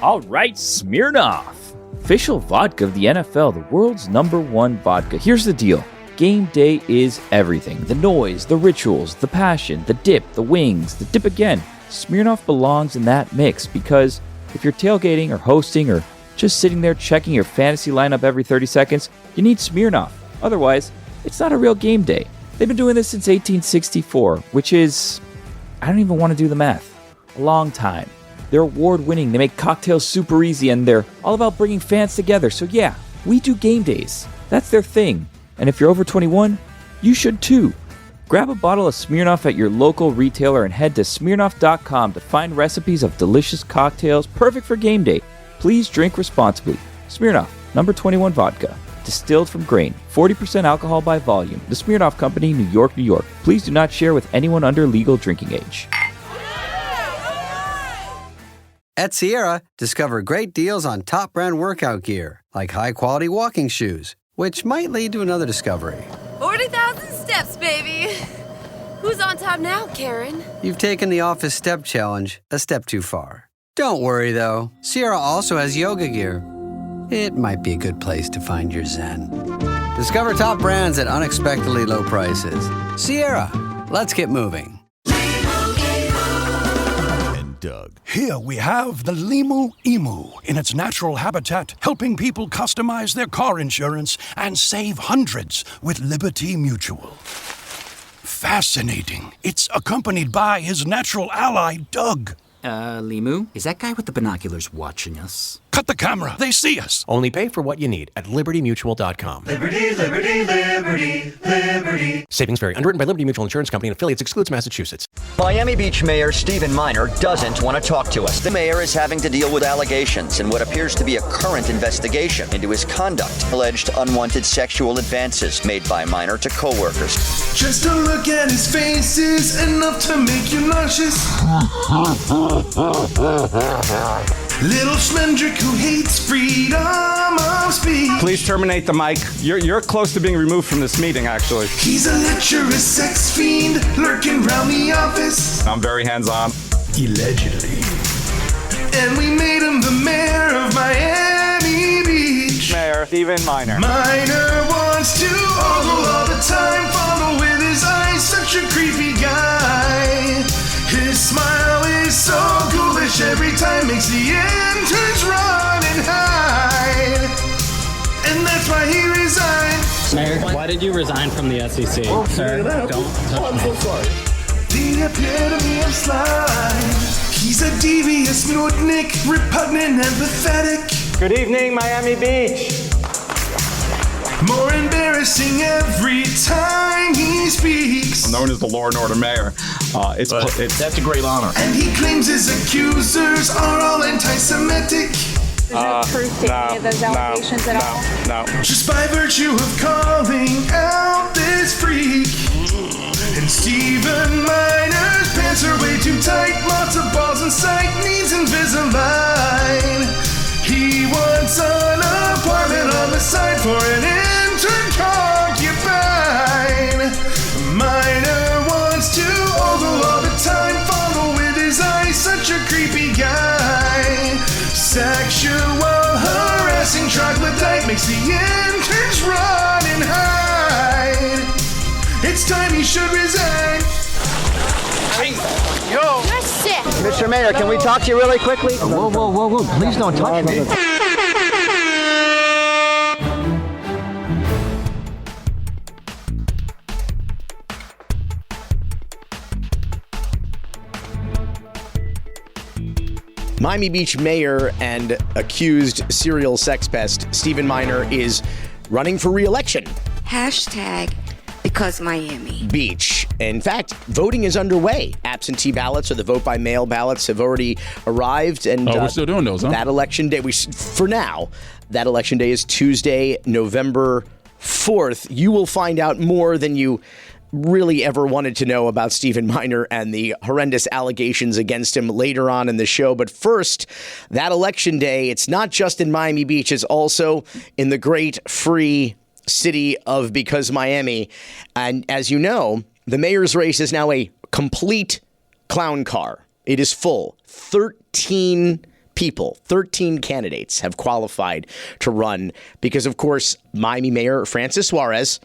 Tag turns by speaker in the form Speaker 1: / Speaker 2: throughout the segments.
Speaker 1: All right, Smirnoff. Official vodka of the NFL, the world's #1 vodka. Here's the deal. Game day is everything. The noise, the rituals, the passion, the dip, the wings, the dip again. Smirnoff belongs in that mix because if you're tailgating or hosting or just sitting there checking your fantasy lineup every 30 seconds, you need Smirnoff. Otherwise, it's not a real game day. They've been doing this since 1864, which is, I don't even want to do the math, a long time. They're award-winning, they make cocktails super easy, and they're all about bringing fans together. So yeah, we do game days. That's their thing. And if you're over 21, you should too. Grab a bottle of Smirnoff at your local retailer and head to Smirnoff.com to find recipes of delicious cocktails perfect for game day. Please drink responsibly. Smirnoff, #21 vodka. Distilled from grain. 40% alcohol by volume. The Smirnoff Company, New York, New York. Please do not share with anyone under legal drinking age.
Speaker 2: At Sierra, discover great deals on top brand workout gear, like high-quality walking shoes, which might lead to another discovery.
Speaker 3: 40,000 steps, baby. Who's on top now, Karen?
Speaker 2: You've taken the office step challenge a step too far. Don't worry, though. Sierra also has yoga gear. It might be a good place to find your zen. Discover top brands at unexpectedly low prices. Sierra, let's get moving.
Speaker 4: Doug. Here we have the Limu Emu in its natural habitat, helping people customize their car insurance and save hundreds with Liberty Mutual. Fascinating. It's accompanied by his natural ally, Doug.
Speaker 5: Limu? Is that guy with the binoculars watching us?
Speaker 4: Cut the camera. They see us.
Speaker 6: Only pay for what you need at libertymutual.com.
Speaker 7: Liberty, liberty, liberty, liberty.
Speaker 6: Savings vary. Underwritten by Liberty Mutual Insurance Company and affiliates. Excludes Massachusetts.
Speaker 8: Miami Beach Mayor Stephen Miner doesn't want to talk to us. The mayor is having to deal with allegations in what appears to be a current investigation into his conduct. Alleged unwanted sexual advances made by Miner to co-workers.
Speaker 7: Just a look at his face is enough to make you nauseous. Little Schmendrick who hates freedom of speech.
Speaker 9: Please terminate the mic. You're close to being removed from this meeting, actually.
Speaker 7: He's a lecherous sex fiend lurking around the office.
Speaker 9: I'm very hands-on.
Speaker 7: Allegedly. And we made him the mayor of Miami Beach.
Speaker 9: Mayor Stephen Miner.
Speaker 7: Miner wants to ogle all the time, follow with his eyes, such a creepy guy. His smile is so ghoulish every time, makes the interns run and hide. And that's why he resigned.
Speaker 10: Mayor, why did you resign from the SEC? Oh, sir, don't touch me.
Speaker 7: So sorry. The epitome of slime. He's a devious mutnik, repugnant and pathetic.
Speaker 9: Good evening, Miami Beach.
Speaker 7: More embarrassing every time he speaks.
Speaker 9: I'm known as the Law and Order Mayor. That's a great honor.
Speaker 7: And he claims his accusers are all anti-Semitic.
Speaker 11: Is there truth to any of those allegations at all?
Speaker 9: No.
Speaker 7: Just by virtue of calling out this freak. And Stephen Miner's pants are way too tight. Lots of balls in sight, needs Invisalign. He wants an apartment on the side for an intern concubine. Miner wants to ogle all the time, follow with his eyes, such a creepy guy. Sexual harassing troglodyte makes the interns run and hide. It's time he should resign.
Speaker 3: You're sick.
Speaker 8: Mr. Mayor, can we talk to you really quickly?
Speaker 2: Whoa. Please don't touch me.
Speaker 6: Miami Beach mayor and accused serial sex pest Stephen Miner is running for re-election.
Speaker 12: Because Miami
Speaker 6: Beach. In fact, voting is underway. Absentee ballots or the vote by mail ballots have already arrived, and
Speaker 13: we're still doing those, huh?
Speaker 6: That election day, for now, that election day is Tuesday, November 4th. You will find out more than you really ever wanted to know about Stephen Miner and the horrendous allegations against him later on in the show. But first, that election day, it's not just in Miami Beach, it's also in the great free city of Because Miami. And as you know, the mayor's race is now a complete clown car. It is full. 13 people, 13 candidates have qualified to run because, of course, Miami Mayor Francis Suarez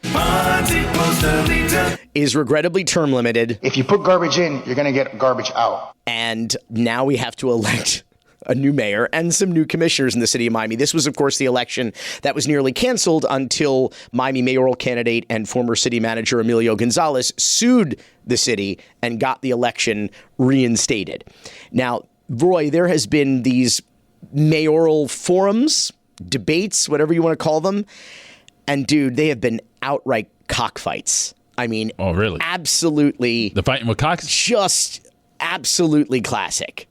Speaker 6: is regrettably term limited.
Speaker 12: If you put garbage in, you're going to get garbage out.
Speaker 6: And now we have to elect a new mayor and some new commissioners in the city of Miami. This was, of course, the election that was nearly canceled until Miami mayoral candidate and former city manager Emilio Gonzalez sued the city and got the election reinstated. Now, Roy, there has been these mayoral forums, debates, whatever you want to call them. And, dude, they have been outright cockfights. I mean,
Speaker 13: oh, really?
Speaker 6: Absolutely.
Speaker 13: The fighting with cocks? Just
Speaker 6: absolutely classic.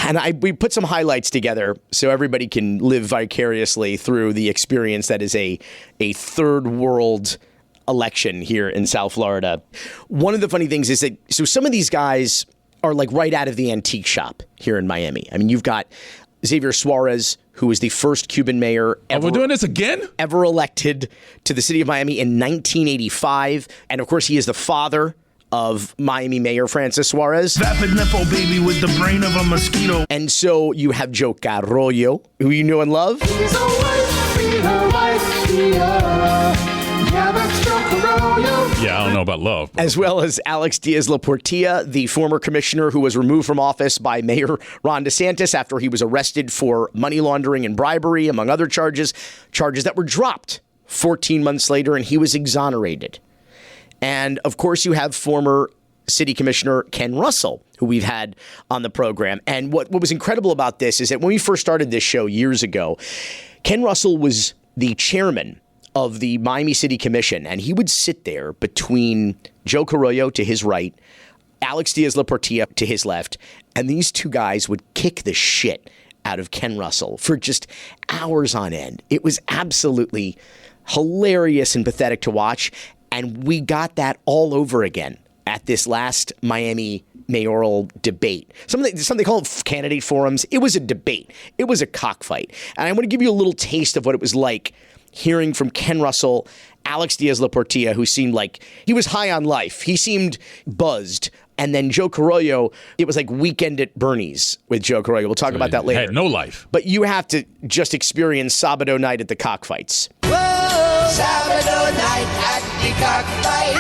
Speaker 6: And we put some highlights together so everybody can live vicariously through the experience that is a third world election here in South Florida. One of the funny things is that some of these guys are like right out of the antique shop here in Miami. I mean, you've got Xavier Suarez, who was the first Cuban mayor ever.
Speaker 13: We're doing this again?
Speaker 6: Ever elected to the city of Miami in 1985. And of course, he is the father of Miami Mayor Francis Suarez.
Speaker 7: Vapid nipple baby with the brain of a mosquito.
Speaker 6: And so you have Joe Carollo, who you know and love.
Speaker 7: He's a white beater. Yeah, that's Joe Carollo.
Speaker 13: Yeah, I don't know about love.
Speaker 6: As well as Alex Diaz-La Portilla, the former commissioner who was removed from office by Mayor Ron DeSantis after he was arrested for money laundering and bribery, among other charges that were dropped 14 months later, and he was exonerated. And, of course, you have former City Commissioner Ken Russell, who we've had on the program. And what was incredible about this is that when we first started this show years ago, Ken Russell was the chairman of the Miami City Commission, and he would sit there between Joe Carollo to his right, Alex Diaz-La Portilla to his left, and these two guys would kick the shit out of Ken Russell for just hours on end. It was absolutely hilarious and pathetic to watch. And we got that all over again at this last Miami mayoral debate. Something called candidate forums. It was a debate. It was a cockfight. And I want to give you a little taste of what it was like hearing from Ken Russell, Alex Diaz-La Portilla, who seemed like he was high on life. He seemed buzzed. And then Joe Carollo, it was like Weekend at Bernie's with Joe Carollo. We'll talk about that later.
Speaker 13: Had no life.
Speaker 6: But you have to just experience Sabado night at the Cockfights.
Speaker 7: Sabado night at the Cockfight.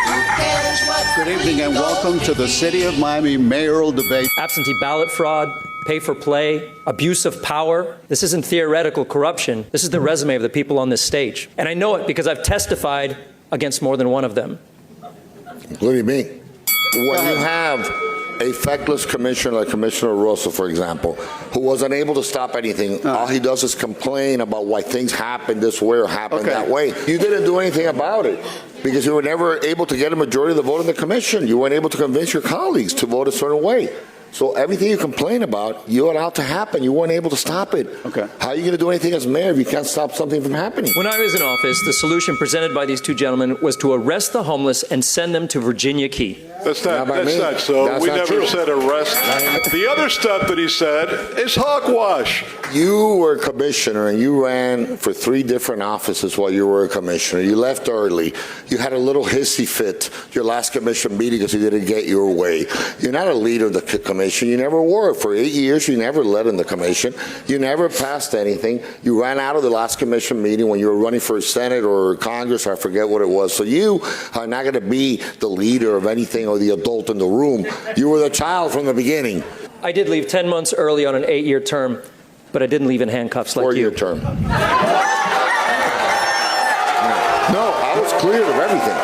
Speaker 7: Who cares what?
Speaker 14: Good evening and welcome to the City of Miami mayoral debate.
Speaker 15: Absentee ballot fraud, pay for play, abuse of power. This isn't theoretical corruption. This is the resume of the people on this stage. And I know it because I've testified against more than one of them.
Speaker 16: What do you mean? When you have a feckless commissioner like Commissioner Rosa, for example, who was unable to stop anything, all he does is complain about why things happened this way or happened that way. You didn't do anything about it because you were never able to get a majority of the vote in the commission. You weren't able to convince your colleagues to vote a certain way. So everything you complain about, you allowed to happen. You weren't able to stop it. Okay. How are you going to do anything as mayor if you can't stop something from happening?
Speaker 15: When I was in office, the solution presented by these two gentlemen was to arrest the homeless and send them to Virginia Key.
Speaker 17: That's not so. We never said arrest. The other stuff that he said is hogwash.
Speaker 16: You were a commissioner and you ran for 3 different offices while you were a commissioner. You left early. You had a little hissy fit your last commission meeting because you didn't get your way. You're not a leader of the commission. You never were. For 8 years, you never led in the commission. You never passed anything. You ran out of the last commission meeting when you were running for Senate or Congress. I forget what it was. So you are not going to be the leader of anything or the adult in the room. You were the child from the beginning.
Speaker 15: I did leave 10 months early on an 8-year term, but I didn't leave in handcuffs like you.
Speaker 16: 4-year term. No, I was cleared of everything.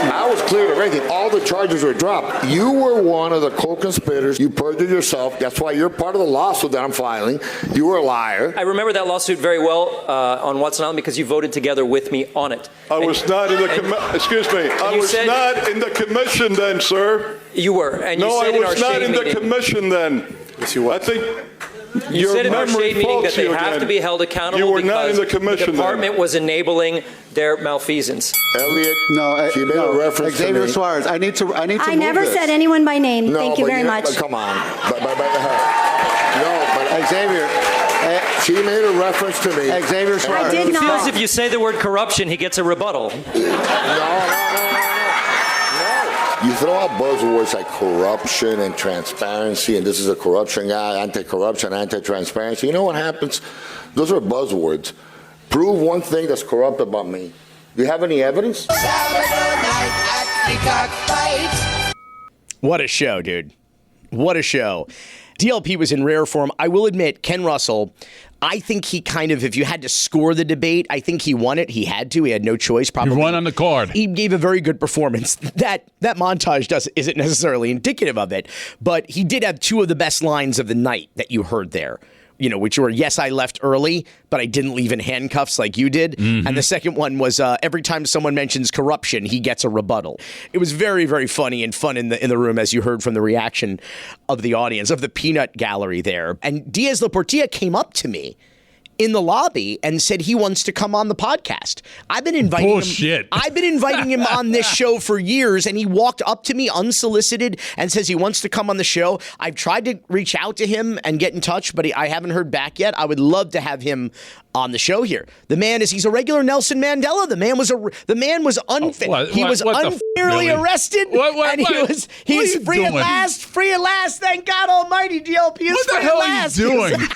Speaker 16: I was cleared of everything. All the charges were dropped. You were one of the co-conspirators. You perjured yourself. That's why you're part of the lawsuit that I'm filing. You were a liar.
Speaker 15: I remember that lawsuit very well on Watson Island because you voted together with me on it.
Speaker 17: I was not in the not in the commission then, sir.
Speaker 15: You were, and you said
Speaker 17: I
Speaker 15: in our
Speaker 17: was not
Speaker 15: shade
Speaker 17: in the
Speaker 15: meeting,
Speaker 17: commission then.
Speaker 16: Yes, you were.
Speaker 17: I think
Speaker 15: you said in our shade meeting that they have
Speaker 17: again.
Speaker 15: to be held accountable
Speaker 17: You were not in
Speaker 15: because
Speaker 17: the commission
Speaker 15: the department was enabling their malfeasance.
Speaker 16: Elliot,
Speaker 14: No,
Speaker 16: she made a reference to
Speaker 14: Xavier
Speaker 16: me.
Speaker 14: Suarez, I need to
Speaker 18: I
Speaker 14: move
Speaker 18: never
Speaker 14: this.
Speaker 18: said anyone by name.
Speaker 16: No,
Speaker 18: Thank you
Speaker 16: but
Speaker 18: very much.
Speaker 16: Come on. But
Speaker 14: Xavier,
Speaker 16: she made a reference to me.
Speaker 14: Xavier Suarez.
Speaker 18: I did
Speaker 15: It feels
Speaker 18: not.
Speaker 15: if you say the word corruption, he gets a rebuttal.
Speaker 16: No. You throw out buzzwords like corruption and transparency, and this is a corruption guy, anti-corruption, anti-transparency. You know what happens? Those are buzzwords. Prove one thing that's corrupt about me. Do you have any evidence?
Speaker 6: What a show, dude. What a show. DLP was in rare form. I will admit, Ken Russell, I think he kind of, if you had to score the debate, I think he won it. He had to. He had no choice. Probably.
Speaker 13: He won on the card.
Speaker 6: He gave a very good performance. That montage isn't necessarily indicative of it, but he did have two of the best lines of the night that you heard there. You know, which were, yes, I left early, but I didn't leave in handcuffs like you did. Mm-hmm. And the second one was, every time someone mentions corruption, he gets a rebuttal. It was very, very funny and fun in the room, as you heard from the reaction of the audience, of the peanut gallery there. And Diaz-Laportilla came up to me in the lobby and said he wants to come on the podcast. I've been inviting him on this show for years, and he walked up to me unsolicited and says he wants to come on the show. I've tried to reach out to him and get in touch, but I haven't heard back yet. I would love to have him on the show here. He's a regular Nelson Mandela. The man was unfair. He was unfairly arrested, and he's free at last. Free at last. Thank God Almighty. DLP is
Speaker 13: what the hell are you doing?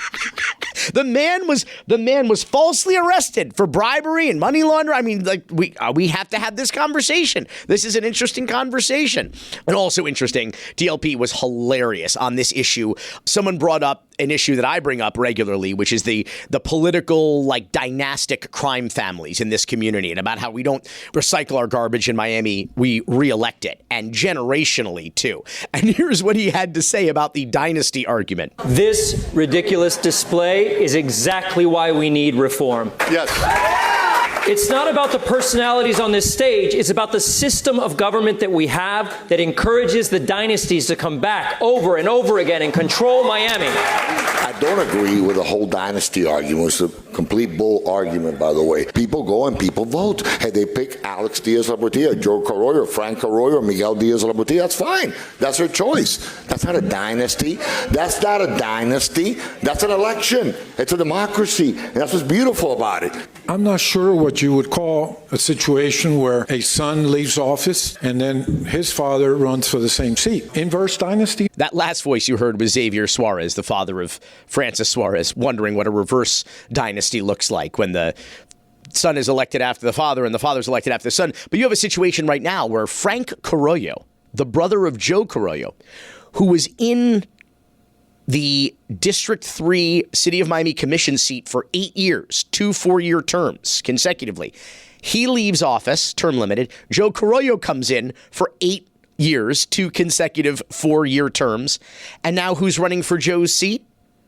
Speaker 6: The man was falsely arrested for bribery and money laundering. I mean, like we have to have this conversation. This is an interesting conversation. And also interesting, DLP was hilarious on this issue. Someone brought up an issue that I bring up regularly, which is the political, like, dynastic crime families in this community, and about how we don't recycle our garbage in Miami, we re-elect it, and generationally too. And here's what he had to say about the dynasty argument.
Speaker 15: This ridiculous display is exactly why we need reform.
Speaker 17: Yes.
Speaker 15: It's not about the personalities on this stage. It's about the system of government that we have that encourages the dynasties to come back over and over again and control Miami.
Speaker 16: I don't agree with the whole dynasty argument. It's a complete bull argument, by the way. People go and people vote. Hey, they pick Alex Diaz-Laportilla, Joe Carollo, Frank Carollo, Miguel Diaz-Laportilla. That's fine. That's their choice. That's not a dynasty. That's not a dynasty. That's an election. It's a democracy. And that's what's beautiful about it.
Speaker 18: I'm not sure what you would call a situation where a son leaves office and then his father runs for the same seat. Inverse dynasty?
Speaker 6: That last voice you heard was Xavier Suarez, the father of Francis Suarez, wondering what a reverse dynasty looks like when the son is elected after the father and the father's elected after the son. But you have a situation right now where Frank Carollo, the brother of Joe Carollo, who was in the District 3 City of Miami Commission seat for 8 years, 2 4-year terms consecutively. He leaves office, term limited. Joe Carollo comes in for 8 years, 2 consecutive 4-year terms. And now who's running for Joe's seat?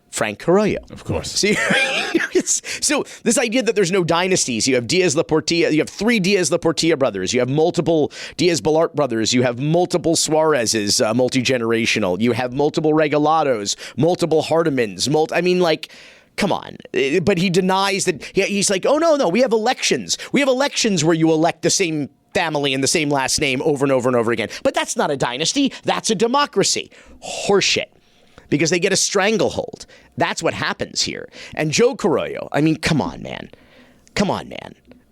Speaker 6: Frank Carollo.
Speaker 13: Of course.
Speaker 6: See, so this idea that there's no dynasties, you have Diaz-Laportilla, you have 3 Diaz-Laportilla brothers, you have multiple Diaz-Balart brothers, you have multiple Suarezes, multi-generational, you have multiple Regalados, multiple Hardimans, come on. But he denies that. He's like, oh, no, we have elections. We have elections where you elect the same family and the same last name over and over and over again. But that's not a dynasty. That's a democracy. Horseshit. Because they get a stranglehold. That's what happens here. And Joe Carollo, I mean, come on, man.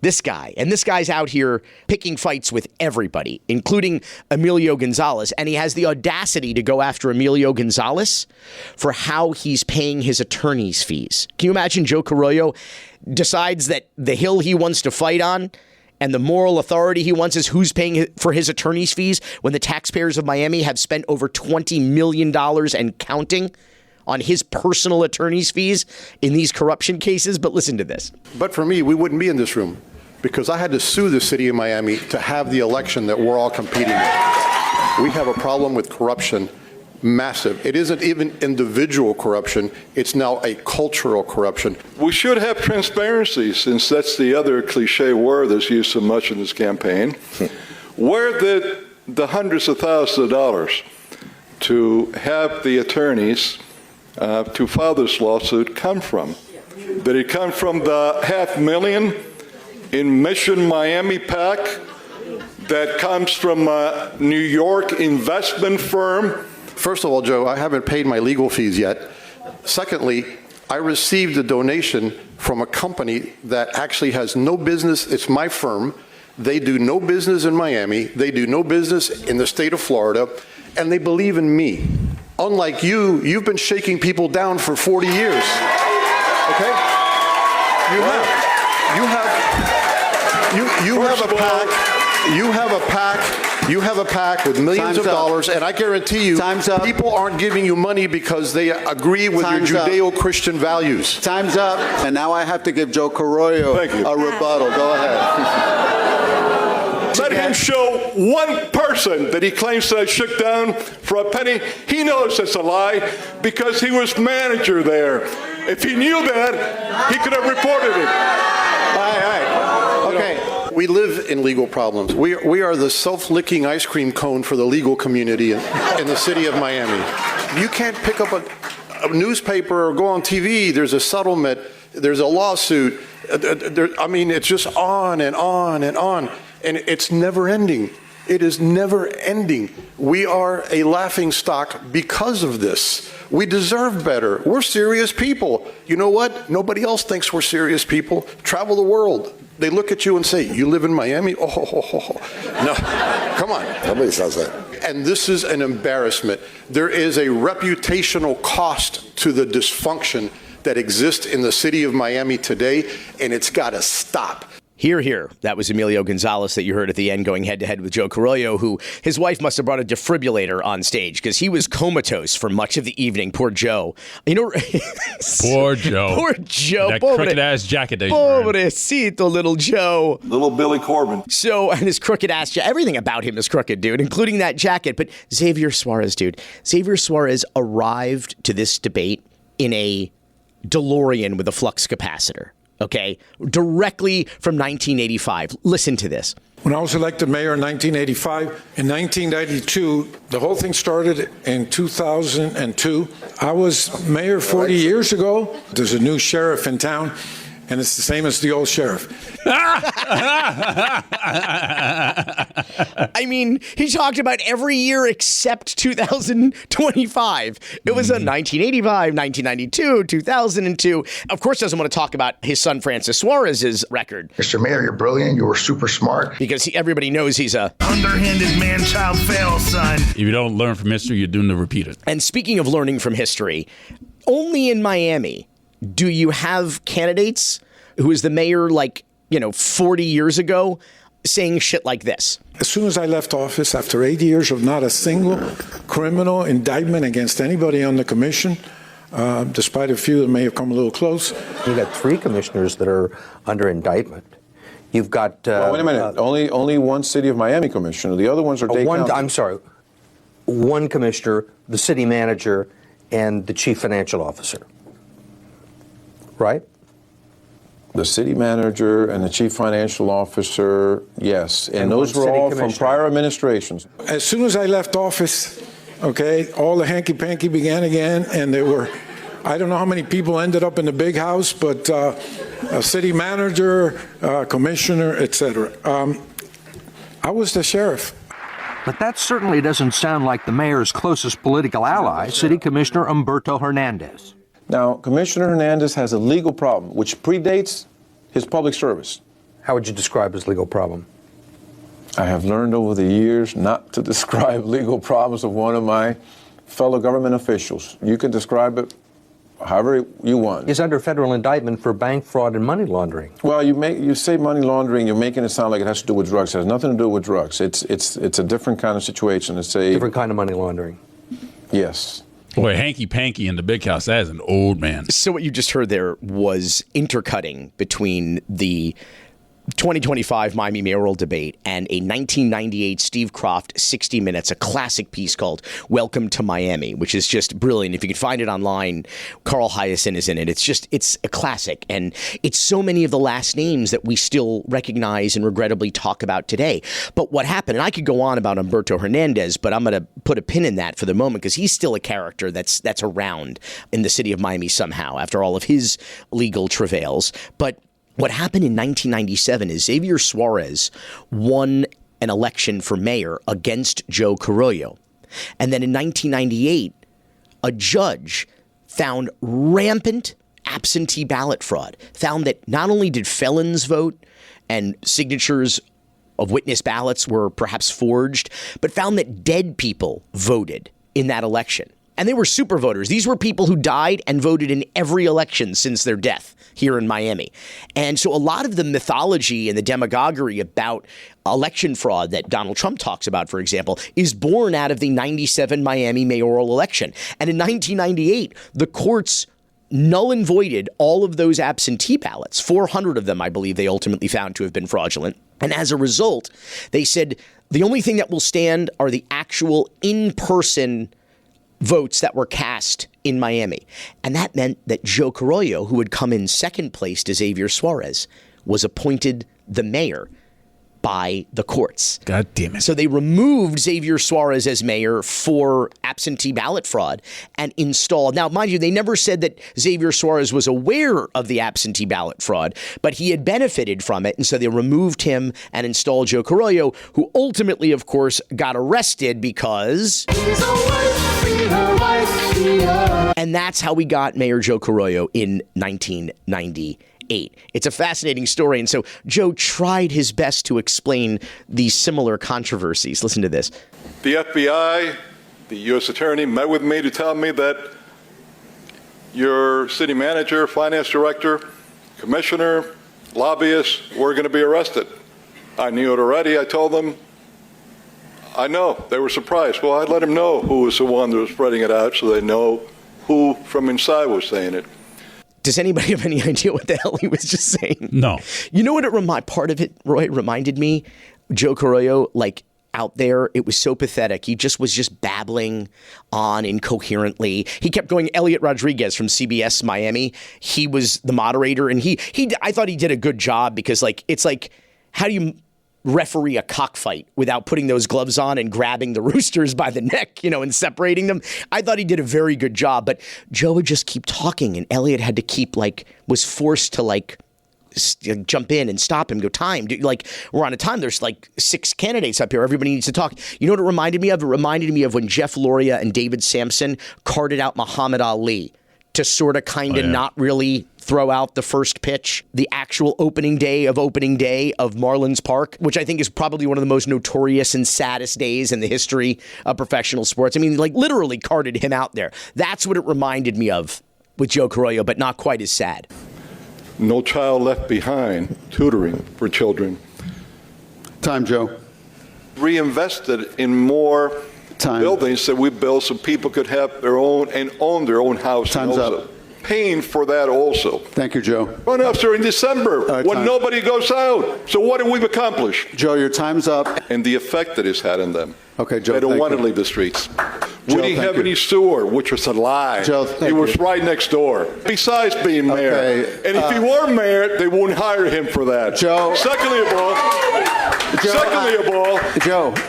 Speaker 6: This guy's out here picking fights with everybody, including Emilio Gonzalez. And he has the audacity to go after Emilio Gonzalez for how he's paying his attorney's fees. Can you imagine Joe Carollo decides that the hill he wants to fight on and the moral authority he wants is who's paying for his attorney's fees when the taxpayers of Miami have spent over $20 million and counting on his personal attorney's fees in these corruption cases? But listen to this.
Speaker 17: But for me, we wouldn't be in this room because I had to sue the city of Miami to have the election that we're all competing in. We have a problem with corruption, massive. It isn't even individual corruption. It's now a cultural corruption.
Speaker 19: We should have transparency, since that's the other cliche word that's used so much in this campaign. Where did the hundreds of thousands of dollars to have the attorneys to file this lawsuit come from? Did it come from the $500,000 in Mission Miami PAC that comes from a New York investment firm?
Speaker 17: First of all, Joe, I haven't paid my legal fees yet. Secondly, I received a donation from a company that actually has no business. It's my firm. They do no business in Miami. They do no business in the state of Florida. And they believe in me. Unlike you, you've been shaking people down for 40 years. Okay? You have a PAC with millions of dollars, and I guarantee you, people aren't giving you money because they agree with your Judeo-Christian values.
Speaker 14: Time's up, and now I have to give Joe Carollo a rebuttal. Go ahead.
Speaker 19: Let him show one person that he claims that I shook down for a penny. He knows it's a lie because he was manager there. If he knew that, he could have reported it.
Speaker 17: All right. Okay. We live in legal problems. We are the self-licking ice cream cone for the legal community in the city of Miami. You can't pick up a newspaper or go on TV. There's a settlement. There's a lawsuit. It's just on and on and on. And it's never ending. It is never ending. We are a laughingstock because of this. We deserve better. We're serious people. You know what? Nobody else thinks we're serious people. Travel the world. They look at you and say, you live in Miami? No, come on.
Speaker 16: Nobody says that.
Speaker 17: And this is an embarrassment. There is a reputational cost to the dysfunction that exists in the city of Miami today, and it's got to stop.
Speaker 6: Here. That was Emilio Gonzalez that you heard at the end going head-to-head with Joe Carollo, who his wife must have brought a defibrillator on stage because he was comatose for much of the evening. Poor Joe. You know,
Speaker 13: Poor Joe.
Speaker 6: Poor Joe.
Speaker 13: That crooked-ass jacket that he's
Speaker 6: Pobrecito, little Joe.
Speaker 19: Little Billy Corben.
Speaker 6: So, and his crooked-ass jacket. Everything about him is crooked, dude, including that jacket. But Xavier Suarez, dude. Xavier Suarez arrived to this debate in a DeLorean with a flux capacitor. Okay, directly from 1985. Listen to this.
Speaker 18: When I was elected mayor in 1985, in 1992, the whole thing started in 2002. I was mayor 40 years ago. There's a new sheriff in town, and it's the same as the old sheriff.
Speaker 6: I mean, he talked about every year except 2025. It was 1985, 1992, 2002. Of course, doesn't want to talk about his son Francis Suarez's record.
Speaker 12: Mr. Mayor, you're brilliant. You were super smart.
Speaker 6: Because everybody knows he's a
Speaker 7: underhanded man-child fail, son.
Speaker 13: If you don't learn from history, you're doomed to repeat it.
Speaker 6: And speaking of learning from history, only in Miami do you have candidates who is the mayor 40 years ago saying shit like this.
Speaker 18: As soon as I left office, after 8 years of not a single criminal indictment against anybody on the commission, despite a few that may have come a little close.
Speaker 20: You got 3 commissioners that are under indictment. You've got...
Speaker 21: wait a minute. Only one city of Miami commissioner. The other ones are Dade County.
Speaker 20: I'm sorry. One commissioner, the city manager, and the chief financial officer. Right?
Speaker 21: The city manager and the chief financial officer, yes. And those were all from prior administrations.
Speaker 18: As soon as I left office, okay, all the hanky-panky began again, and there were, I don't know how many people ended up in the big house, but a city manager, commissioner, etc. I was the sheriff.
Speaker 20: But that certainly doesn't sound like the mayor's closest political ally, City Commissioner Humberto Hernandez.
Speaker 21: Now, Commissioner Hernandez has a legal problem, which predates his public service.
Speaker 20: How would you describe his legal problem?
Speaker 21: I have learned over the years not to describe legal problems of one of my fellow government officials. You can describe it however you want.
Speaker 20: He's under federal indictment for bank fraud and money laundering.
Speaker 21: Well, you say money laundering, you're making it sound like it has to do with drugs. It has nothing to do with drugs. It's a different kind of situation. It's a
Speaker 20: different kind of money laundering.
Speaker 21: Yes.
Speaker 13: Boy, hanky-panky in the big house, that is an old man.
Speaker 6: So what you just heard there was intercutting between the 2025 Miami mayoral debate and a 1998 Steve Kroft 60 Minutes, a classic piece called Welcome to Miami, which is just brilliant. If you can find it online, Carl Hyacin is in it. It's a classic. And it's so many of the last names that we still recognize and regrettably talk about today. But what happened, and I could go on about Humberto Hernandez, but I'm going to put a pin in that for the moment because he's still a character that's around in the city of Miami somehow after all of his legal travails. But what happened in 1997 is Xavier Suarez won an election for mayor against Joe Carollo. And then in 1998, a judge found rampant absentee ballot fraud, found that not only did felons vote and signatures of witness ballots were perhaps forged, but found that dead people voted in that election. And they were super voters. These were people who died and voted in every election since their death here in Miami. And so a lot of the mythology and the demagoguery about election fraud that Donald Trump talks about, for example, is born out of the 97 Miami mayoral election. And in 1998, the courts null and voided all of those absentee ballots. 400 of them, I believe, they ultimately found to have been fraudulent. And as a result, they said the only thing that will stand are the actual in-person votes that were cast in Miami. And that meant that Joe Carollo, who had come in second place to Xavier Suarez, was appointed the mayor by the courts.
Speaker 13: God damn it.
Speaker 6: So they removed Xavier Suarez as mayor for absentee ballot fraud and installed. Now, mind you, they never said that Xavier Suarez was aware of the absentee ballot fraud, but he had benefited from it. And so they removed him and installed Joe Carollo, who ultimately, of course, got arrested because... And that's how we got Mayor Joe Carollo in 1998. It's a fascinating story. And so Joe tried his best to explain these similar controversies. Listen to this.
Speaker 19: The FBI, the U.S. Attorney met with me to tell me that your city manager, finance director, commissioner, lobbyists were going to be arrested. I knew it already. I told them, I know. They were surprised. Well, I let them know who was the one that was spreading it out so they know who from inside was saying it.
Speaker 6: Does anybody have any idea what the hell he was just saying?
Speaker 13: No.
Speaker 6: You know what part of it, Roy, reminded me? Joe Carollo, like out there, it was so pathetic. He was just babbling on incoherently. He kept going. Elliot Rodriguez from CBS Miami, he was the moderator, and I thought he did a good job because it's like, how do you referee a cockfight without putting those gloves on and grabbing the roosters by the neck, and separating them? I thought he did a very good job, but Joe would just keep talking, and Elliot had to keep was forced to jump in and stop him, go time. We're on a time. There's 6 candidates up here. Everybody needs to talk. You know what it reminded me of? It reminded me of when Jeff Loria and David Sampson carted out Muhammad Ali to sort of not really throw out the first pitch, the actual opening day of Marlins Park, which I think is probably one of the most notorious and saddest days in the history of professional sports. I mean, literally carted him out there. That's what it reminded me of with Joe Carollo, but not quite as sad.
Speaker 19: No Child Left Behind, tutoring for children.
Speaker 14: Time, Joe.
Speaker 19: Reinvested in more buildings that we built so people could have their own and own their own house.
Speaker 14: Time's up.
Speaker 19: Paying for that also.
Speaker 14: Thank you, Joe.
Speaker 19: Run-ups are in December when nobody goes out. So what have we accomplished?
Speaker 14: Joe, your time's up.
Speaker 19: And the effect that it's had on them.
Speaker 14: Okay, Joe,
Speaker 19: they don't want to leave the streets. We didn't have any sewer, which was a lie.
Speaker 14: Joe,
Speaker 19: it was right next door. Besides being mayor.
Speaker 14: Okay,
Speaker 19: and if he were mayor, they wouldn't hire him for that.
Speaker 14: Joe.
Speaker 19: Secondly of all,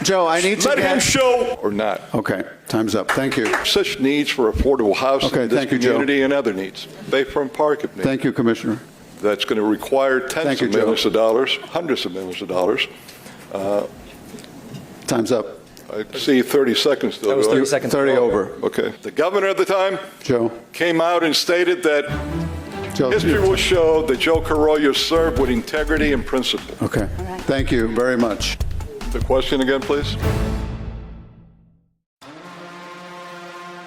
Speaker 14: Joe, I need to
Speaker 19: let him show or not.
Speaker 14: Okay, time's up. Thank you.
Speaker 19: Such needs for affordable housing in this community and other needs. Bayfront Park of needs.
Speaker 14: Thank you, Commissioner.
Speaker 19: That's going to require tens of millions of dollars, hundreds of millions of dollars.
Speaker 14: Time's up.
Speaker 19: I see 30 seconds still.
Speaker 15: That was 30 seconds.
Speaker 14: 30 over.
Speaker 19: Okay. The governor at the time
Speaker 14: Joe
Speaker 19: came out and stated that history will show that Joe Carollo served with integrity and principle.
Speaker 14: Okay. Thank you very much.
Speaker 19: The question again, please.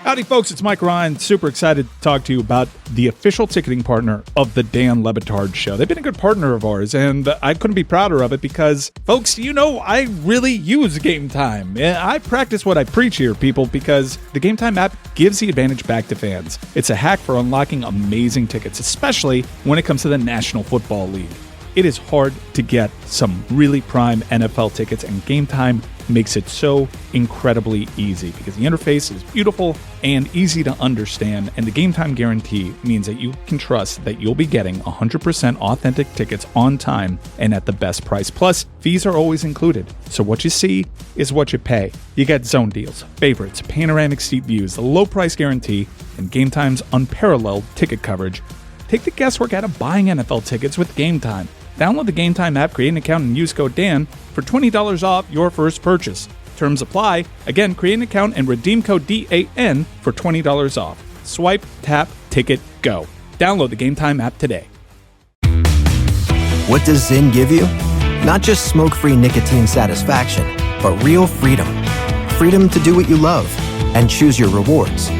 Speaker 9: Howdy, folks. It's Mike Ryan. Super excited to talk to you about the official ticketing partner of the Dan Le Batard Show. They've been a good partner of ours, and I couldn't be prouder of it because, folks, I really use Game Time. I practice what I preach here, people, because the Game Time app gives the advantage back to fans. It's a hack for unlocking amazing tickets, especially when it comes to the National Football League. It is hard to get some really prime NFL tickets, and Game Time makes it so incredibly easy because the interface is beautiful and easy to understand, and the Game Time guarantee means that you can trust that you'll be getting 100% authentic tickets on time and at the best price. Plus, fees are always included, so what you see is what you pay. You get zone deals, favorites, panoramic seat views, the low price guarantee, and Game Time's unparalleled ticket coverage. Take the guesswork out of buying NFL tickets with Game Time. Download the Game Time app, create an account, and use code Dan for $20 off your first purchase. Terms apply. Again, create an account and redeem code DAN for $20 off. Swipe, tap, ticket, go. Download the Game Time app today.
Speaker 1: What does Zen give you? Not just smoke-free nicotine satisfaction, but real freedom. Freedom to do what you love and choose your rewards.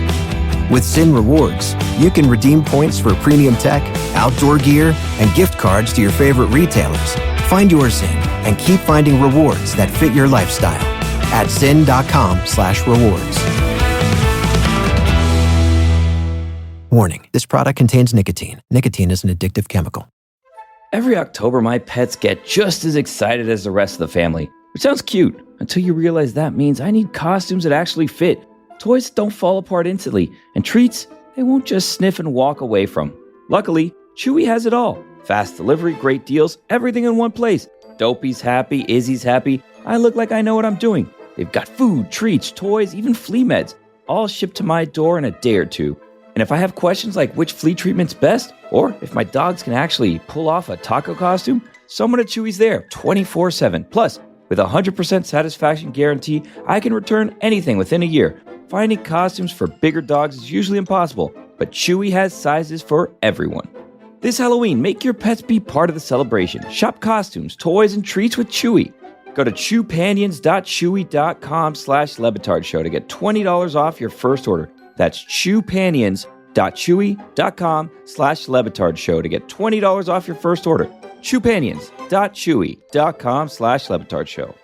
Speaker 1: With Zyn Rewards, you can redeem points for premium tech, outdoor gear, and gift cards to your favorite retailers. Find your Zyn and keep finding rewards that fit your lifestyle at zyn.com/rewards. Warning, this product contains nicotine. Nicotine is an addictive chemical.
Speaker 22: Every October, my pets get just as excited as the rest of the family, which sounds cute until you realize that means I need costumes that actually fit, toys that don't fall apart instantly, and treats they won't just sniff and walk away from. Luckily, Chewy has it all. Fast delivery, great deals, everything in one place. Dopey's happy, Izzy's happy. I look like I know what I'm doing. They've got food, treats, toys, even flea meds, all shipped to my door in a day or two. And if I have questions like which flea treatment's best, or if my dogs can actually pull off a taco costume, someone at Chewy's there 24/7. Plus, with a 100% satisfaction guarantee, I can return anything within a year. Finding costumes for bigger dogs is usually impossible, but Chewy has sizes for everyone. This Halloween, make your pets be part of the celebration. Shop costumes, toys, and treats with Chewy. Go to chewpanions.chewy.com/LeBatard show to get $20 off your first order. That's chewpanions.chewy.com/LeBatard show to get $20 off your first order. chewpanions.chewy.com/LeBatard show.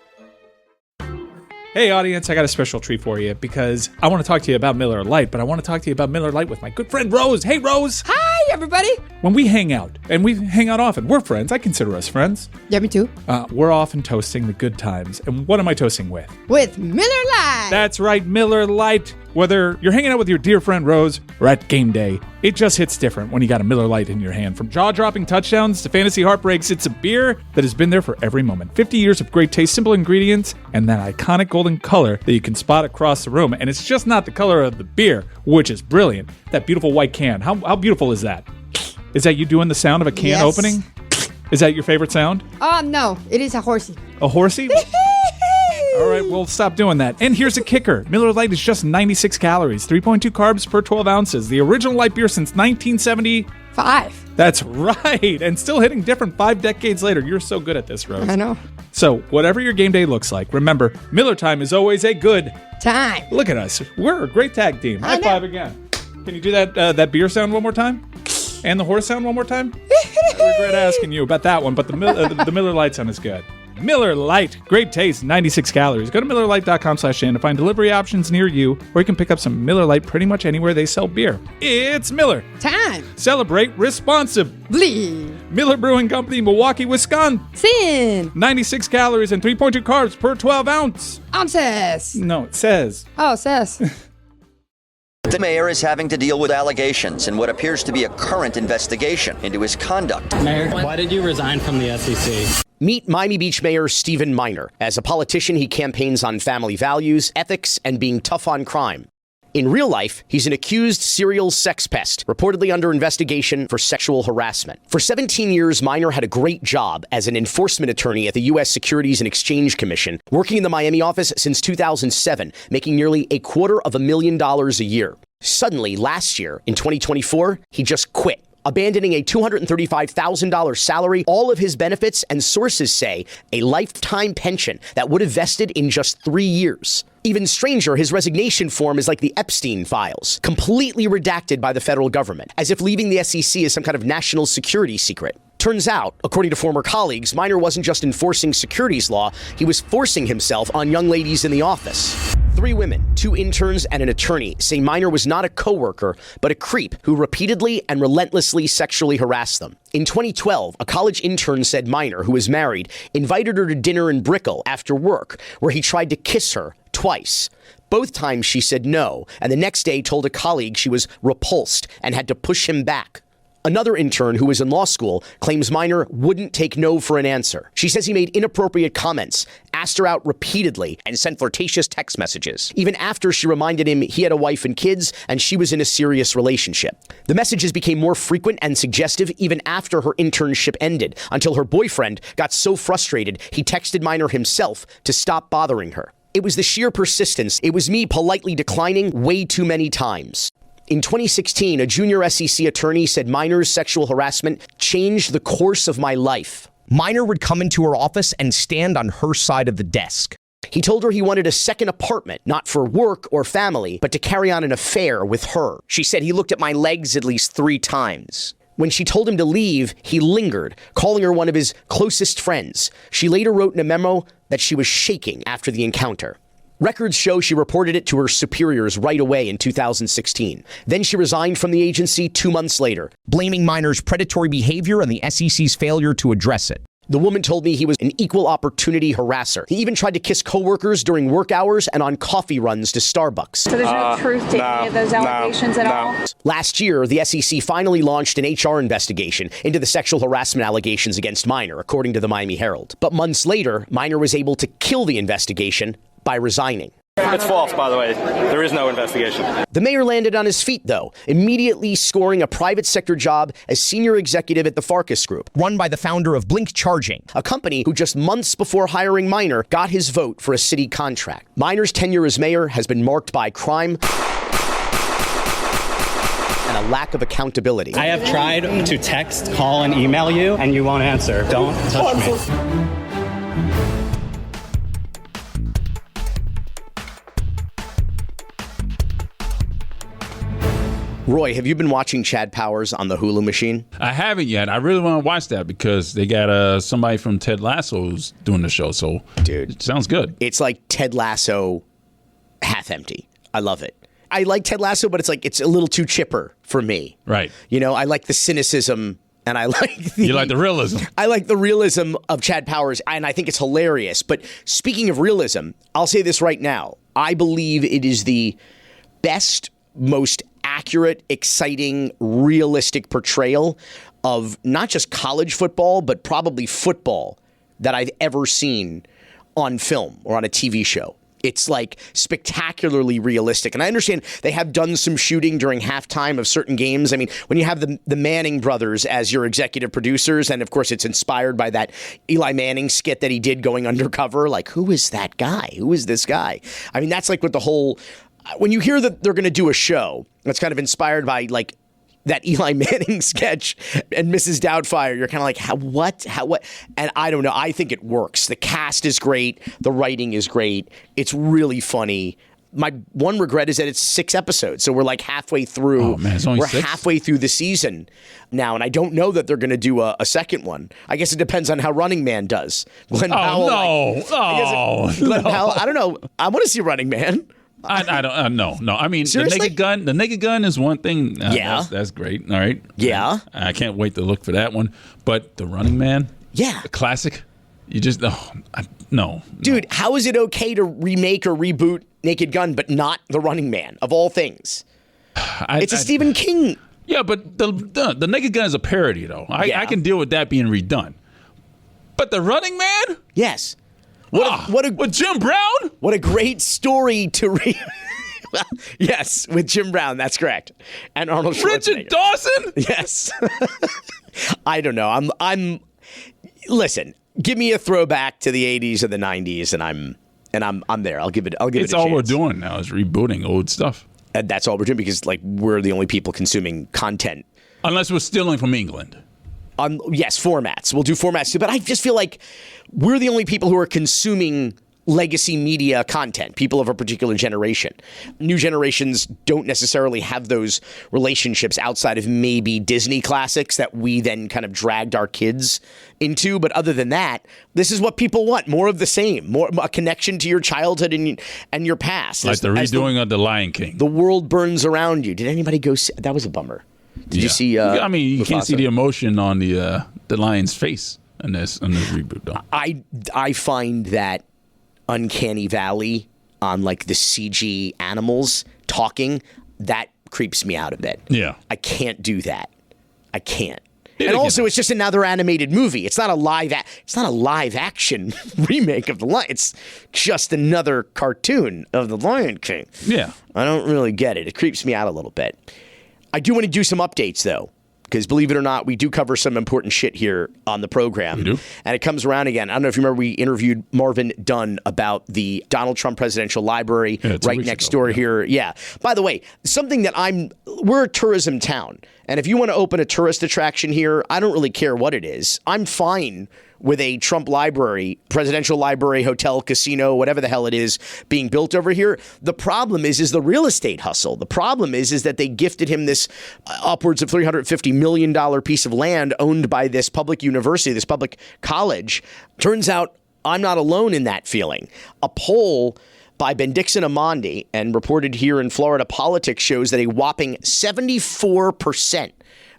Speaker 9: Hey audience, I got a special treat for you because I want to talk to you about Miller Lite, but I want to talk to you about Miller Lite with my good friend Rose. Hey Rose!
Speaker 23: Hi everybody!
Speaker 9: When we hang out, and we hang out often, we're friends. I consider us friends.
Speaker 23: Yeah, me too.
Speaker 9: We're often toasting the good times. And what am I toasting with?
Speaker 23: With Miller Lite!
Speaker 9: That's right, Miller Lite. Whether you're hanging out with your dear friend Rose or at game day, it just hits different when you got a Miller Lite in your hand. From jaw-dropping touchdowns to fantasy heartbreaks, it's a beer that has been there for every moment. 50 years of great taste, simple ingredients, and that iconic golden color that you can spot across the room. And it's just not the color of the beer, which is brilliant. That beautiful white can. How beautiful is that? Is that you doing the sound of a can opening? Is that your favorite sound?
Speaker 23: No, it is a horsey.
Speaker 9: A horsey? All right, well, stop doing that. And here's a kicker. Miller Lite is just 96 calories, 3.2 carbs per 12 ounces. The original light beer since 1975. That's right. And still hitting different 5 decades later. You're so good at this, Rose.
Speaker 23: I know.
Speaker 9: So, whatever your game day looks like, remember, Miller time is always a good
Speaker 23: time.
Speaker 9: Look at us. We're a great tag team. High five again. Can you do that beer sound one more time? And the horse sound one more time? I regret asking you about that one, but the Miller Lite sound is good. Miller Lite, great taste, 96 calories. Go to MillerLite.com/Shan to find delivery options near you, or you can pick up some Miller Lite pretty much anywhere they sell beer. It's Miller
Speaker 23: time.
Speaker 9: Celebrate responsibly. Miller Brewing Company, Milwaukee, Wisconsin. 96 calories and 3.2 carbs per 12 ounces. No, it says.
Speaker 23: Oh, it says.
Speaker 8: The mayor is having to deal with allegations in what appears to be a current investigation into his conduct.
Speaker 10: Mayor, why did you resign from the SEC?
Speaker 6: Meet Miami Beach Mayor Stephen Minor. As a politician, he campaigns on family values, ethics, and being tough on crime. In real life, he's an accused serial sex pest, reportedly under investigation for sexual harassment. For 17 years, Minor had a great job as an enforcement attorney at the U.S. Securities and Exchange Commission, working in the Miami office since 2007, making nearly $250,000 a year. Suddenly, last year, in 2024, he just quit, abandoning a $235,000 salary, all of his benefits, and sources say a lifetime pension that would have vested in just 3 years. Even stranger, his resignation form is like the Epstein files, completely redacted by the federal government, as if leaving the SEC is some kind of national security secret. Turns out, according to former colleagues, Minor wasn't just enforcing securities law, he was forcing himself on young ladies in the office. 3 women, 2 interns, and an attorney say Minor was not a coworker, but a creep who repeatedly and relentlessly sexually harassed them. In 2012, a college intern said Minor, who was married, invited her to dinner in Brickell after work, where he tried to kiss her twice. Both times she said no, and the next day told a colleague she was repulsed and had to push him back. Another intern who was in law school claims Minor wouldn't take no for an answer. She says he made inappropriate comments, asked her out repeatedly, and sent flirtatious text messages, even after she reminded him he had a wife and kids and she was in a serious relationship. The messages became more frequent and suggestive even after her internship ended, until her boyfriend got so frustrated he texted Minor himself to stop bothering her. It was the sheer persistence. It was me politely declining way too many times. In 2016, a junior SEC attorney said Minor's sexual harassment changed the course of my life. Minor would come into her office and stand on her side of the desk. He told her he wanted a second apartment, not for work or family, but to carry on an affair with her. She said he looked at my legs at least 3 times. When she told him to leave, he lingered, calling her one of his closest friends. She later wrote in a memo that she was shaking after the encounter. Records show she reported it to her superiors right away in 2016. Then she resigned from the agency 2 months later, blaming Minor's predatory behavior and the SEC's failure to address it. The woman told me he was an equal opportunity harasser. He even tried to kiss coworkers during work hours and on coffee runs to Starbucks.
Speaker 4: So there's no truth to any of those allegations at all?
Speaker 6: Last year, the SEC finally launched an HR investigation into the sexual harassment allegations against Minor, according to the Miami Herald. But months later, Minor was able to kill the investigation by resigning.
Speaker 5: It's false, by the way. There is no investigation.
Speaker 6: The mayor landed on his feet, though, immediately scoring a private sector job as senior executive at the Farkas Group, run by the founder of Blink Charging, a company who just months before hiring Minor got his vote for a city contract. Minor's tenure as mayor has been marked by crime and a lack of accountability.
Speaker 10: I have tried to text, call, and email you, and you won't answer. Don't touch me.
Speaker 6: Roy, have you been watching Chad Powers on the Hulu machine?
Speaker 13: I haven't yet. I really want to watch that because they got somebody from Ted Lasso's doing the show. So,
Speaker 6: dude,
Speaker 13: it sounds good.
Speaker 6: It's like Ted Lasso half empty. I love it. I like Ted Lasso, but it's a little too chipper for me.
Speaker 13: Right.
Speaker 6: You know, I like the cynicism. And I like
Speaker 13: you like the realism.
Speaker 6: I like the realism of Chad Powers, and I think it's hilarious. But speaking of realism, I'll say this right now. I believe it is the best, most accurate, exciting, realistic portrayal of not just college football, but probably football that I've ever seen on film or on a TV show. It's like spectacularly realistic. And I understand they have done some shooting during halftime of certain games. I mean, when you have the Manning brothers as your executive producers, and of course it's inspired by that Eli Manning skit that he did going undercover. Like, who is that guy? Who is this guy? I mean, that's like what the whole... When you hear that they're going to do a show that's kind of inspired by like that Eli Manning sketch and Mrs. Doubtfire, you're kind of like, what? And I don't know. I think it works. The cast is great. The writing is great. It's really funny. My one regret is that it's 6 episodes. So we're like halfway through.
Speaker 13: Oh, man, it's only
Speaker 6: we're
Speaker 13: 6?
Speaker 6: halfway through the season now. And I don't know that they're going to do a second one. I guess it depends on how Running Man does. Glenn Powell. Glenn Powell. I don't know. I want to see Running Man.
Speaker 13: I don't no. I mean,
Speaker 6: Seriously?
Speaker 13: the naked gun is one thing.
Speaker 6: Yeah.
Speaker 13: That's great. All right.
Speaker 6: Yeah.
Speaker 13: I can't wait to look for that one. But the Running Man,
Speaker 6: yeah,
Speaker 13: the classic. You just no.
Speaker 6: Dude, how is it okay to remake or reboot Naked Gun, but not the Running Man of all things? It's a Stephen King.
Speaker 13: Yeah, but the Naked Gun is a parody, though. I can deal with that being redone. But the Running Man,
Speaker 6: yes.
Speaker 13: With Jim Brown?
Speaker 6: What a great story to read. Well, yes, with Jim Brown, that's correct. And Arnold Schwarzenegger.
Speaker 13: Richard Dawson?
Speaker 6: Yes. I don't know. I'm listen, give me a throwback to the 80s or the 90s and I'm there. I'll give it a chance.
Speaker 13: It's all we're doing now is rebooting old stuff.
Speaker 6: And that's all we're doing because like we're the only people consuming content.
Speaker 13: Unless we're stealing from England.
Speaker 6: Yes, formats. We'll do formats too. But I just feel like we're the only people who are consuming legacy media content, people of a particular generation. New generations don't necessarily have those relationships outside of maybe Disney classics that we then kind of dragged our kids into. But other than that, this is what people want. More of the same. More a connection to your childhood and your past.
Speaker 13: Like the redoing of The Lion King.
Speaker 6: The world burns around you. Did anybody go see? That was a bummer. Did you see?
Speaker 13: I mean, you can't see the emotion on the lion's face in this reboot, though.
Speaker 6: I find that uncanny valley on like the CG animals talking that creeps me out a bit.
Speaker 13: Yeah,
Speaker 6: I can't do that. I can't. And also, it's just another animated movie. It's not a live action remake of the Lion. It's just another cartoon of the Lion King.
Speaker 13: Yeah,
Speaker 6: I don't really get it. It creeps me out a little bit. I do want to do some updates, though, because believe it or not, we do cover some important shit here on the program.
Speaker 13: We do.
Speaker 6: And it comes around again. I don't know if you remember, we interviewed Marvin Dunn about the Donald Trump Presidential Library right next door here. Yeah. By the way, something that we're a tourism town. And if you want to open a tourist attraction here, I don't really care what it is. I'm fine with a Trump library, presidential library, hotel, casino, whatever the hell it is being built over here. The problem is the real estate hustle. The problem is that they gifted him this upwards of $350 million piece of land owned by this public university, this public college. Turns out I'm not alone in that feeling. A poll by Bendixon Amandi and reported here in Florida Politics shows that a whopping 74%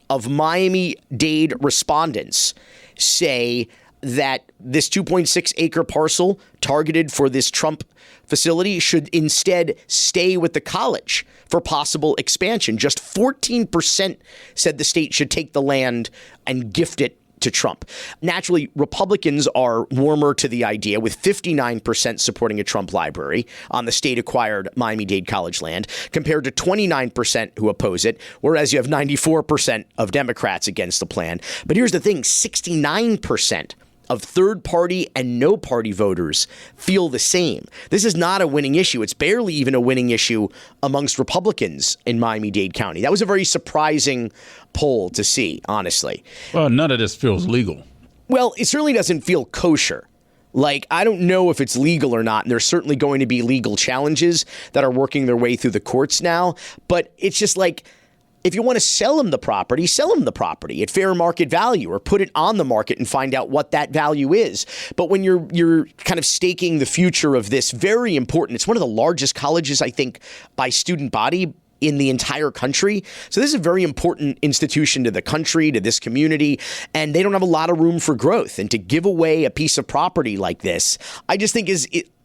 Speaker 6: of Miami-Dade respondents say that this 2.6 acre parcel targeted for this Trump facility should instead stay with the college for possible expansion. Just 14% said the state should take the land and gift it to Trump. Naturally, Republicans are warmer to the idea, with 59% supporting a Trump library on the state-acquired Miami-Dade College land, compared to 29% who oppose it, whereas you have 94% of Democrats against the plan. But here's the thing, 69% of third-party and no-party voters feel the same. This is not a winning issue. It's barely even a winning issue amongst Republicans in Miami-Dade County. That was a very surprising poll to see, honestly.
Speaker 13: Well, none of this feels legal.
Speaker 6: Well, it certainly doesn't feel kosher. Like, I don't know if it's legal or not, and there's certainly going to be legal challenges that are working their way through the courts now, but it's just like, if you want to sell them the property at fair market value, or put it on the market and find out what that value is. But when you're kind of staking the future of this very important, it's one of the largest colleges, I think, by student body in the entire country. So this is a very important institution to the country, to this community, and they don't have a lot of room for growth. And to give away a piece of property like this, I just think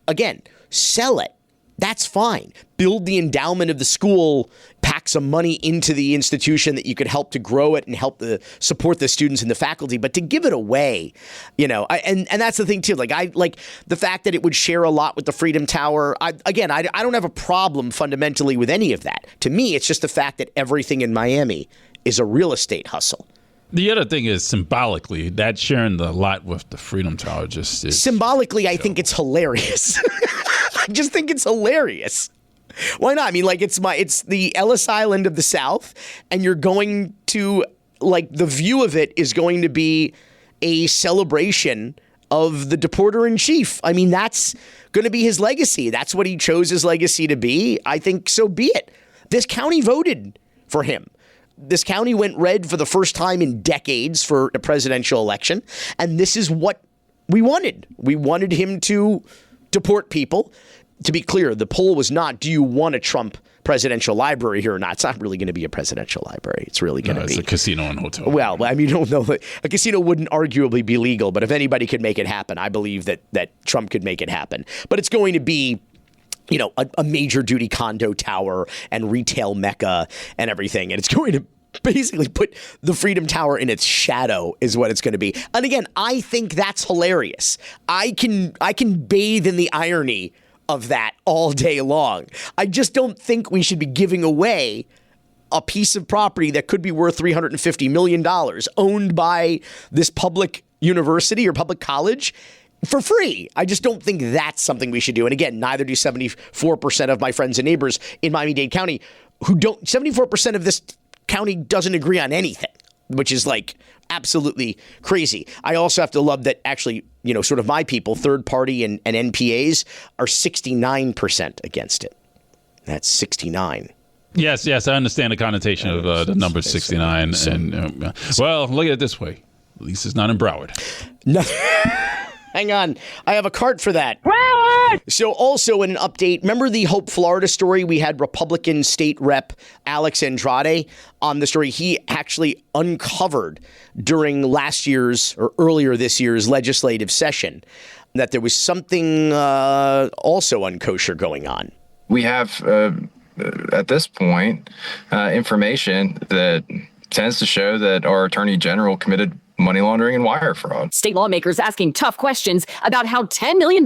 Speaker 6: again, sell it. That's fine. Build the endowment of the school, pack some money into the institution that you could help to grow it and help support the students and the faculty. But to give it away, and that's the thing too. I like the fact that it would share a lot with the Freedom Tower. I don't have a problem fundamentally with any of that. To me, it's just the fact that everything in Miami is a real estate hustle.
Speaker 13: The other thing is, symbolically, that sharing the lot with the Freedom Tower just is...
Speaker 6: Symbolically, I think it's hilarious. I just think it's hilarious. Why not? I mean, it's the Ellis Island of the South, and you're going to, the view of it is going to be a celebration of the deporter-in-chief. I mean, that's going to be his legacy. That's what he chose his legacy to be. I think so be it. This county voted for him. This county went red for the first time in decades for a presidential election, and this is what we wanted. We wanted him to deport people. To be clear, the poll was not, do you want a Trump presidential library here or not? It's not really going to be a presidential library. It's really going to be...
Speaker 13: It's a casino and hotel.
Speaker 6: Well, I mean, you don't know. A casino wouldn't arguably be legal, but if anybody could make it happen, I believe that Trump could make it happen. But it's going to be a major duty condo tower and retail mecca and everything. And it's going to basically put the Freedom Tower in its shadow is what it's going to be. And again, I think that's hilarious. I can bathe in the irony of that all day long. I just don't think we should be giving away a piece of property that could be worth $350 million owned by this public university or public college for free. I just don't think that's something we should do. And again, neither do 74% of my friends and neighbors in Miami-Dade County 74% of this county doesn't agree on anything, which is absolutely crazy. I also have to love that actually, sort of my people, third party and NPAs are 69% against it. That's 69.
Speaker 13: Yes, I understand the connotation of the number 69. Well, look at it this way. At least it's not in Broward.
Speaker 6: No. Hang on. I have a cart for that. Broward! So also in an update, remember the Hope, Florida story? We had Republican state rep Alex Andrade on the story. He actually uncovered during last year's or earlier this year's legislative session that there was something also unkosher going on.
Speaker 2: We have, at this point, information that tends to show that our attorney general committed money laundering and wire fraud.
Speaker 3: State lawmakers asking tough questions about how $10 million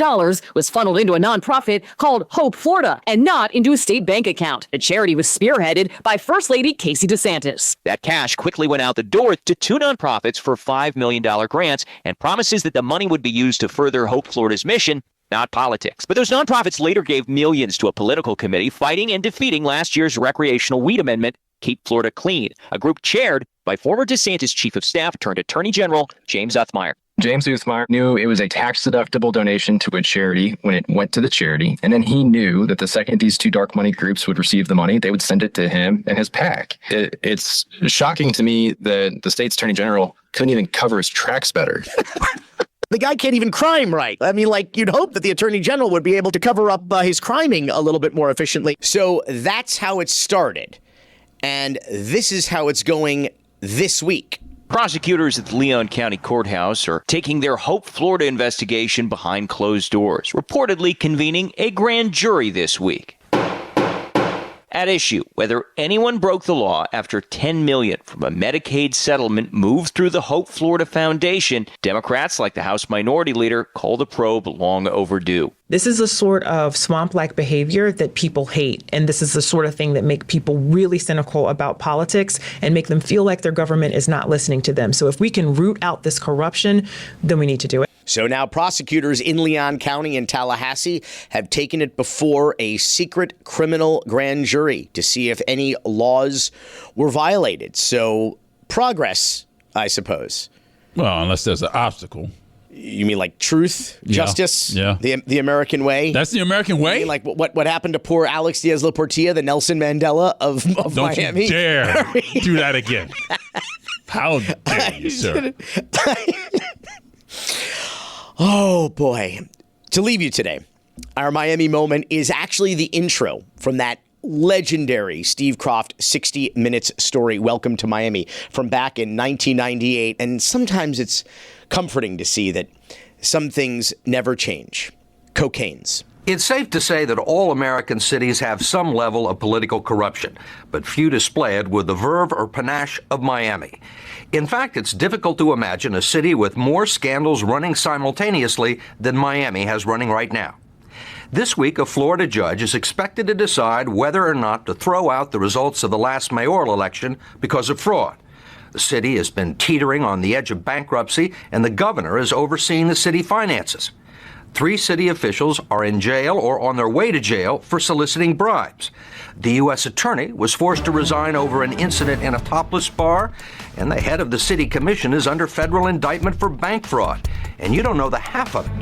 Speaker 3: was funneled into a nonprofit called Hope Florida and not into a state bank account. The charity was spearheaded by First Lady Casey DeSantis.
Speaker 11: That cash quickly went out the door to two nonprofits for $5 million grants and promises that the money would be used to further Hope Florida's mission, not politics. But those nonprofits later gave millions to a political committee fighting and defeating last year's recreational weed amendment, Keep Florida Clean, a group chaired by former DeSantis Chief of Staff turned Attorney General James Uthmeier.
Speaker 2: James Uthmeyer knew it was a tax-deductible donation to a charity when it went to the charity, and then he knew that the second these two dark money groups would receive the money, they would send it to him and his PAC. It's shocking to me that the state's attorney general couldn't even cover his tracks better.
Speaker 6: The guy can't even crime right. I mean, like, you'd hope that the attorney general would be able to cover up his criming a little bit more efficiently. So that's how it started. And this is how it's going this week.
Speaker 11: Prosecutors at the Leon County Courthouse are taking their Hope, Florida investigation behind closed doors, reportedly convening a grand jury this week. At issue, whether anyone broke the law after $10 million from a Medicaid settlement moved through the Hope Florida Foundation, Democrats, like the House Minority Leader, call the probe long overdue.
Speaker 12: This is a sort of swamp-like behavior that people hate, and this is the sort of thing that make people really cynical about politics and make them feel like their government is not listening to them. So if we can root out this corruption, then we need to do it.
Speaker 6: So now prosecutors in Leon County and Tallahassee have taken it before a secret criminal grand jury to see if any laws were violated. So progress, I suppose.
Speaker 13: Well, unless there's an obstacle.
Speaker 6: You mean like truth, justice, the American way?
Speaker 13: That's the American way?
Speaker 6: You mean like what happened to poor Alex Diaz-Laportilla, the Nelson Mandela of
Speaker 13: Don't
Speaker 6: Miami?
Speaker 13: You dare do that again. How dare you, sir?
Speaker 6: Oh, boy. To leave you today, our Miami moment is actually the intro from that legendary Steve Kroft 60 Minutes story, Welcome to Miami, from back in 1998. And sometimes it's comforting to see that some things never change. Cocaine's.
Speaker 16: It's safe to say that all American cities have some level of political corruption, but few display it with the verve or panache of Miami. In fact, it's difficult to imagine a city with more scandals running simultaneously than Miami has running right now. This week, a Florida judge is expected to decide whether or not to throw out the results of the last mayoral election because of fraud. The city has been teetering on the edge of bankruptcy, and the governor is overseeing the city finances. 3 city officials are in jail or on their way to jail for soliciting bribes. The U.S. attorney was forced to resign over an incident in a topless bar, and the head of the city commission is under federal indictment for bank fraud. And you don't know the half of it.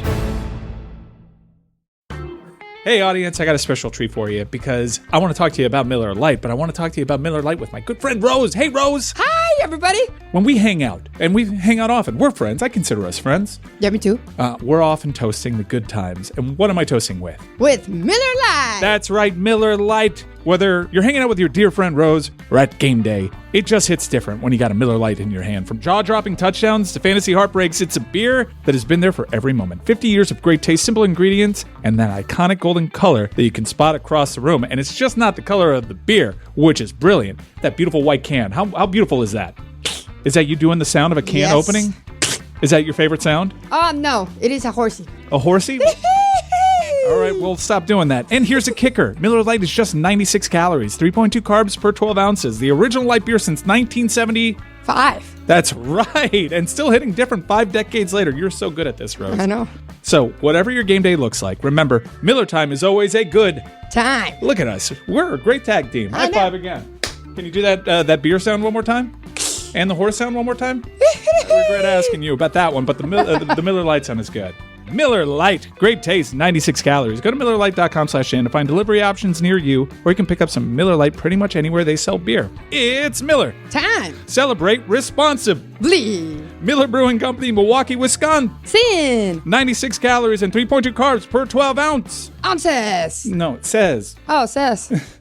Speaker 9: Hey audience, I got a special treat for you because I want to talk to you about Miller Lite, but I want to talk to you about Miller Lite with my good friend Rose. Hey Rose!
Speaker 23: Hi everybody!
Speaker 9: When we hang out, and we hang out often, we're friends. I consider us friends.
Speaker 23: Yeah, me too.
Speaker 9: We're often toasting the good times. And what am I toasting with?
Speaker 23: With Miller Lite!
Speaker 9: That's right, Miller Lite. Whether you're hanging out with your dear friend Rose or at game day, it just hits different when you got a Miller Lite in your hand. From jaw-dropping touchdowns to fantasy heartbreaks, it's a beer that has been there for every moment. 50 years of great taste, simple ingredients, and that iconic golden color that you can spot across the room. And it's just not the color of the beer, which is brilliant. That beautiful white can. How beautiful is that? Is that you doing the sound of a can opening? Is that your favorite sound?
Speaker 23: No, it is a horsey.
Speaker 9: A horsey? All right, we'll stop doing that. And here's a kicker. Miller Lite is just 96 calories, 3.2 carbs per 12 ounces. The original light beer since 1975. That's right. And still hitting different 5 decades later. You're so good at this, Rose.
Speaker 23: I know.
Speaker 9: So whatever your game day looks like, remember, Miller time is always a good
Speaker 23: time.
Speaker 9: Look at us. We're a great tag team. High five again. Can you do that beer sound one more time? And the horse sound one more time? I regret asking you about that one, but the Miller Lite sound is good. Miller Lite, great taste, 96 calories. Go to MillerLite.com/Shan to find delivery options near you, or you can pick up some Miller Lite pretty much anywhere they sell beer. It's Miller
Speaker 23: time.
Speaker 9: Celebrate responsibly. Miller Brewing Company, Milwaukee, Wisconsin. 96 calories and 3.2 carbs per 12 ounces.
Speaker 23: Ounces.
Speaker 9: No, it says.
Speaker 23: Oh, it says.